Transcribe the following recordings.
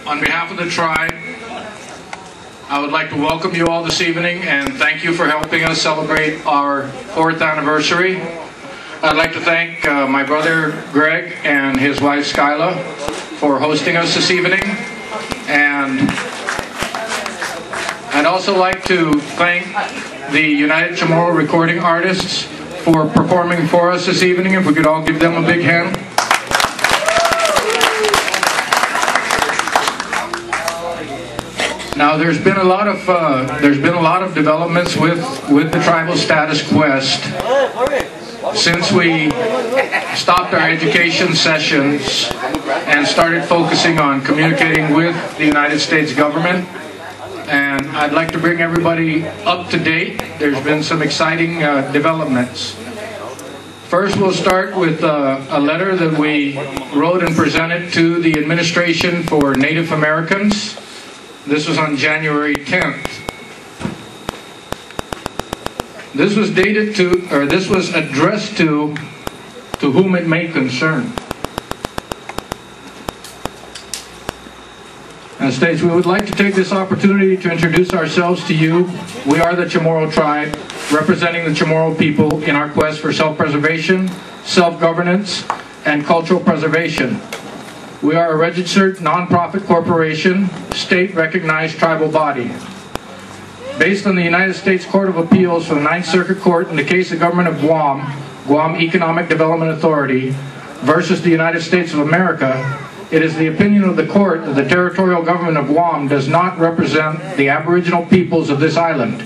On behalf of the tribe, I would like to welcome you all this evening and thank you for helping us celebrate our 4th anniversary. I'd like to thank my brother Greg and his wife Skyla for hosting us this evening. And I'd also like to thank the United Chamorro recording artists for performing for us this evening. If we could all give them a big hand. Now, there's been a lot of developments with the Tribal Status Quest since we stopped our education sessions and started focusing on communicating with the United States government. And I'd like to bring everybody up to date. There's been some exciting developments. First, we'll start with a letter that we wrote and presented to the administration for Native Americans. This was on January 10th. This was dated to, or this was addressed to whom it may concern. And it states, we would like to take this opportunity to introduce ourselves to you. We are the Chamorro tribe, representing the Chamorro people in our quest for self-preservation, self-governance, and cultural preservation. We are a registered non-profit corporation, state-recognized tribal body. Based on the United States Court of Appeals for the 9th Circuit Court in the case of Government of Guam, Guam Economic Development Authority, versus the United States of America, it is the opinion of the court that the territorial government of Guam does not represent the Aboriginal peoples of this island,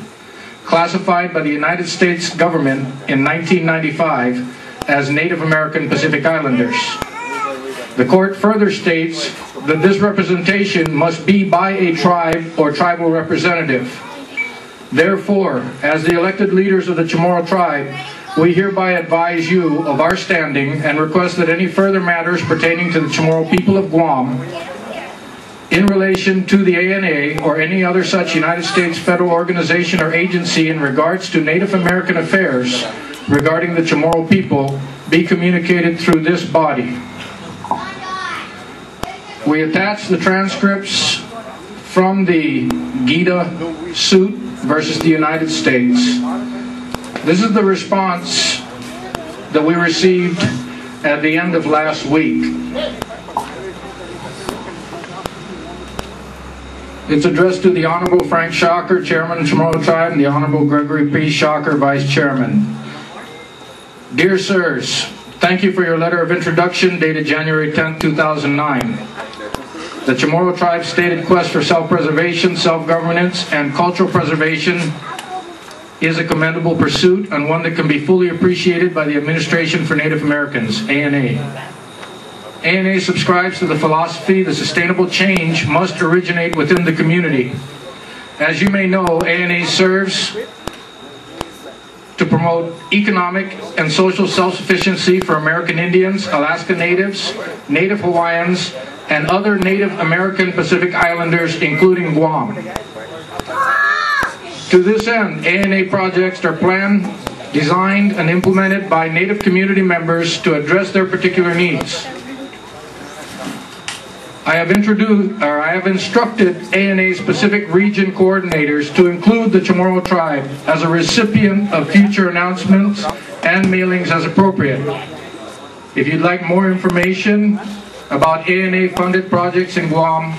classified by the United States government in 1995 as Native American Pacific Islanders. The court further states that this representation must be by a tribe or tribal representative. Therefore, as the elected leaders of the Chamorro tribe, we hereby advise you of our standing and request that any further matters pertaining to the Chamorro people of Guam in relation to the ANA or any other such United States federal organization or agency in regards to Native American affairs regarding the Chamorro people be communicated through this body. We attach the transcripts from the Gita suit versus the United States. This is the response that we received at the end of last week. It's addressed to the Honorable Frank Shocker, Chairman of the Chamorro Tribe, and the Honorable Gregory P. Shocker, Vice Chairman. Dear Sirs, thank you for your letter of introduction dated January 10, 2009. The Chamorro tribe's stated quest for self-preservation, self-governance, and cultural preservation is a commendable pursuit and one that can be fully appreciated by the Administration for Native Americans, ANA. ANA subscribes to the philosophy that sustainable change must originate within the community. As you may know, ANA serves to promote economic and social self-sufficiency for American Indians, Alaska Natives, Native Hawaiians, and other Native American Pacific Islanders, including Guam. To this end, ANA projects are planned, designed, and implemented by Native community members to address their particular needs. I have instructed ANA's Pacific Region coordinators to include the Chamorro tribe as a recipient of future announcements and mailings as appropriate. If you'd like more information about ANA-funded projects in Guam,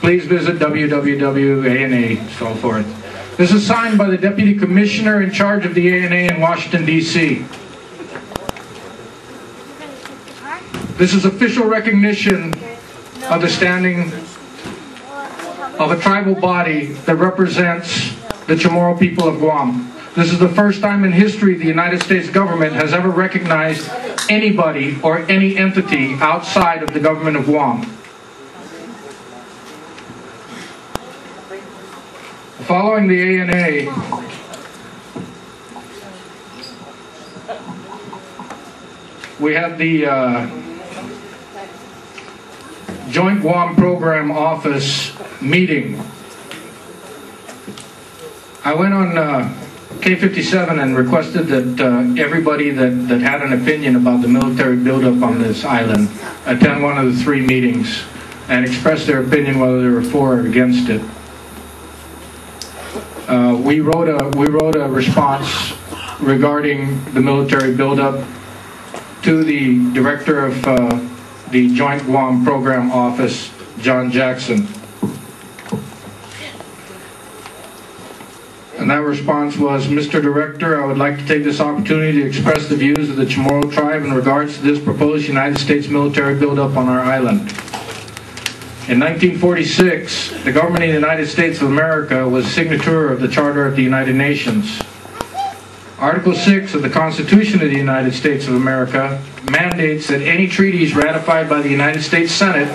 please visit www.ana, so forth. This is signed by the Deputy Commissioner in charge of the ANA in Washington, D.C. This is official recognition of the standing of a tribal body that represents the Chamorro people of Guam. This is the first time in history the United States government has ever recognized anybody or any entity outside of the government of Guam. Following the ANA, we had the Joint Guam Program Office meeting. I went on K57 and requested that everybody that had an opinion about the military buildup on this island attend one of the 3 meetings. and express their opinion whether they were for or against it. We wrote a response regarding the military buildup to the director of the Joint Guam Program Office, John Jackson. And that response was, Mr. Director, I would like to take this opportunity to express the views of the Chamorro tribe in regards to this proposed United States military buildup on our island. In 1946, the government of the United States of America was signature of the Charter of the United Nations. Article 6 of the Constitution of the United States of America mandates that any treaties ratified by the United States Senate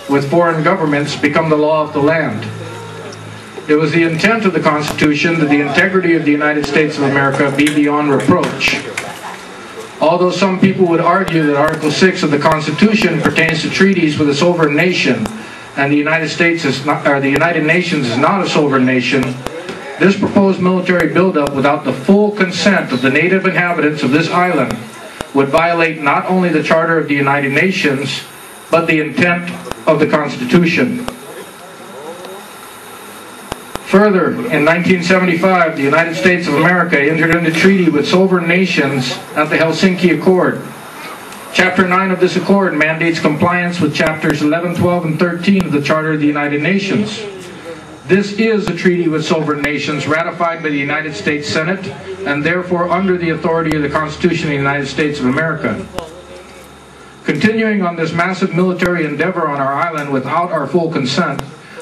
with foreign governments become the law of the land. It was the intent of the Constitution that the integrity of the United States of America be beyond reproach. Although some people would argue that Article 6 of the Constitution pertains to treaties with a sovereign nation, and the United Nations is not a sovereign nation, this proposed military buildup without the full consent of the native inhabitants of this island would violate not only the Charter of the United Nations, but the intent of the Constitution. Further, in 1975, the United States of America entered into treaty with sovereign nations at the Helsinki Accord. Chapter 9 of this accord mandates compliance with Chapters 11, 12, and 13 of the Charter of the United Nations. This is a treaty with sovereign nations ratified by the United States Senate and therefore under the authority of the Constitution of the United States of America. Continuing on this massive military endeavor on our island without our full consent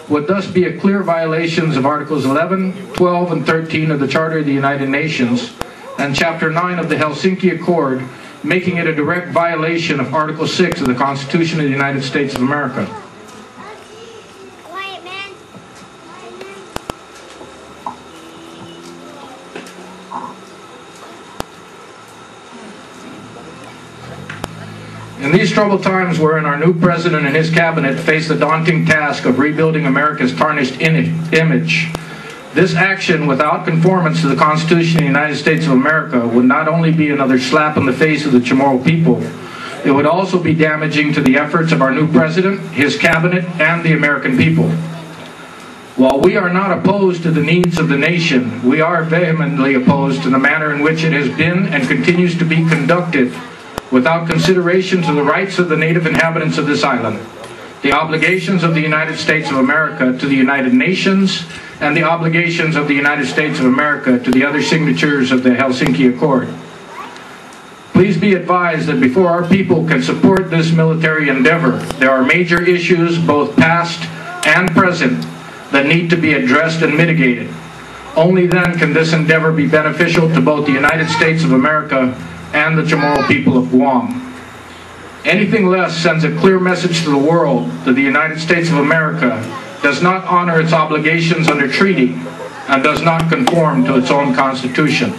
would thus be a clear violation of Articles 11, 12, and 13 of the Charter of the United Nations and Chapter 9 of the Helsinki Accord, making it a direct violation of Article 6 of the Constitution of the United States of America. Quiet, man. In these troubled times wherein our new president and his cabinet face the daunting task of rebuilding America's tarnished image, this action without conformance to the Constitution of the United States of America would not only be another slap in the face of the Chamorro people, it would also be damaging to the efforts of our new president, his cabinet, and the American people. While we are not opposed to the needs of the nation, we are vehemently opposed to the manner in which it has been and continues to be conducted without consideration to the rights of the native inhabitants of this island, the obligations of the United States of America to the United Nations, and the obligations of the United States of America to the other signatures of the Helsinki Accord. Please be advised that before our people can support this military endeavor, there are major issues, both past and present, that need to be addressed and mitigated. Only then can this endeavor be beneficial to both the United States of America and the Chamorro people of Guam. Anything less sends a clear message to the world that the United States of America does not honor its obligations under treaty and does not conform to its own constitution.